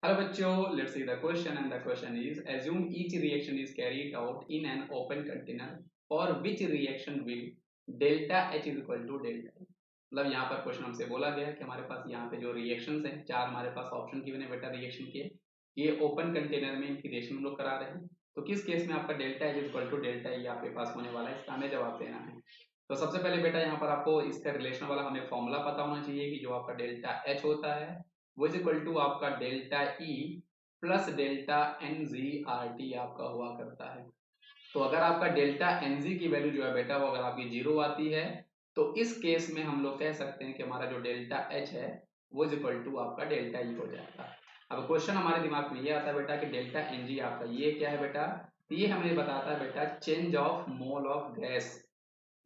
Hello बच्चों, let's see the question and the question is assume each reaction is carried out in an open container for which reaction will delta H is equal to delta E। मतलब यहाँ पर question हमसे बोला गया कि हमारे पास यहाँ पे जो रिएक्शंस हैं, चार हमारे पास ऑप्शन गिवन है बेटा रिएक्शन के, ये ओपन कंटेनर में इनकी रिएक्शन हम लोग करा रहे हैं। तो किस केस में आपका delta H equal to delta E आपके पास होने वाला है, इसका हमें जवाब देना है। तो सबसे पहले बेटा यहाँ पर आपको इसका रिलेशन वाला हमें फॉर्मूला पता होना चाहिए कि जो आपका डेल्टा H होता है वो इज इक्वल टू आपका delta E plus delta n g R T आपका हुआ करता है। तो अगर आपका डेल्टा एन जी की वैल्यू जो है बेटा वो अगर आपकी जीरो आती है तो इस केस में हम लोग कह सकते हैं कि हमारा जो डेल्टा एच है वो इज इक्वल टू आपका डेल्टा ई हो जाएगा। अब क्वेश्चन हमारे दिमाग में ये आता है बेटा कि डेल्टा एन जी आपका ये क्या है बेटा, तो ये हमें बताता है बेटा change of mole of gas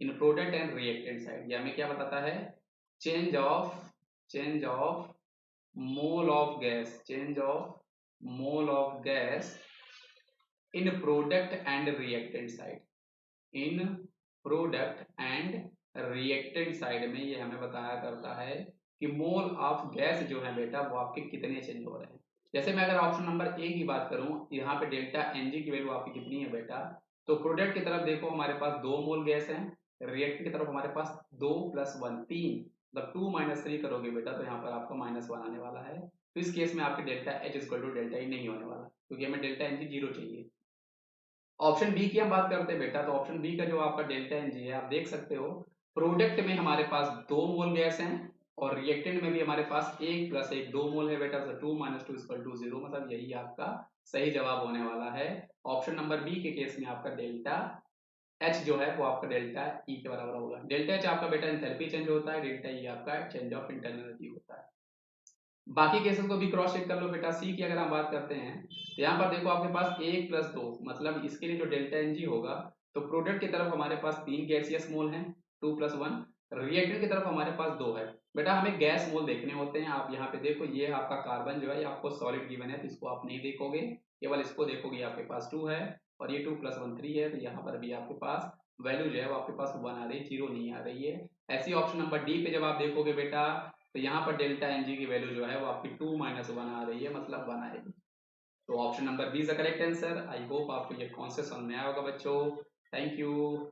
in product and reactant side. ये हमें क्या बताता है, change of mole of gas, change of mole of gas in product and reactant side, in product and reactant side में ये हमें बताया करता है कि मोल ऑफ गैस जो है बेटा वो आपके कितने चेंज हो रहे हैं। जैसे मैं अगर ऑप्शन नंबर ए की बात करूं, यहाँ पे डेल्टा एन जी की वैल्यू आपकी कितनी है बेटा, तो प्रोडक्ट की तरफ देखो हमारे पास 2 मोल गैस है, रिएक्टेंट की तरफ हमारे पास 2 + 1 3, मतलब 2 - 3 करोगे बेटा तो यहाँ पर आपका -1 आने वाला है। तो इस केस में आपके delta H equal to delta E नहीं होने वाला, क्योंकि हमें डेल्टा एन जी जीरो चाहिए। ऑप्शन बी की हम बात करते हैं बेटा, तो ऑप्शन बी का जो आपका डेल्टा एन जी है आप देख सकते हो, प्रोडक्ट में हमारे पास 2 मोल गैस हैं और रिएक्टेंट में भी हमारे पास 1 + 1 2 मोल है बेटा, तो 2 - 2 = 0, मतलब यही आपका सही जवाब होने वाला है। ऑप्शन नंबर बी के केस में आपका डेल्टा एच जो है वो आपका डेल्टा ई के बराबर होगा। डेल्टा एच आपका बेटा एंथैल्पी चेंज होता है, डेल्टा ई आपका चेंज ऑफ इंटरनल एनर्जी होता है। बाकी केसेस को भी क्रॉस चेक कर लो बेटा। सी की अगर हम बात करते हैं तो यहाँ पर देखो आपके पास 1 + 2, मतलब इसके लिए जो डेल्टा एन जी होगा, तो प्रोडक्ट की तरफ हमारे पास 3 गैसियस मोल हैं 2 + 1, रिएक्टेंट की तरफ हमारे पास 2 है। बेटा हमें गैस मोल देखने होते हैं, आप यहाँ पे देखो ये आपका कार्बन जो है ये आपको सॉलिड गिवन है तो इसको आप नहीं देखोगे, केवल इसको देखोगे, आपके पास 2 है और ये 2 + 1 3 है, तो यहाँ पर भी आपके पास वैल्यू जो है वो आपके पास 1 आ रही है, 0 नहीं आ रही है। ऐसी ऑप्शन नंबर डी पे जब आप देखोगे बेटा तो यहाँ पर डेल्टा एन जी की वैल्यू जो है वो आपकी 2 - 1 आ रही है, मतलब 1 आएगी। तो option number B is the correct answer. I hope आपको ये कॉन्सेप्ट समझ में आया होगा बच्चों। Thank you.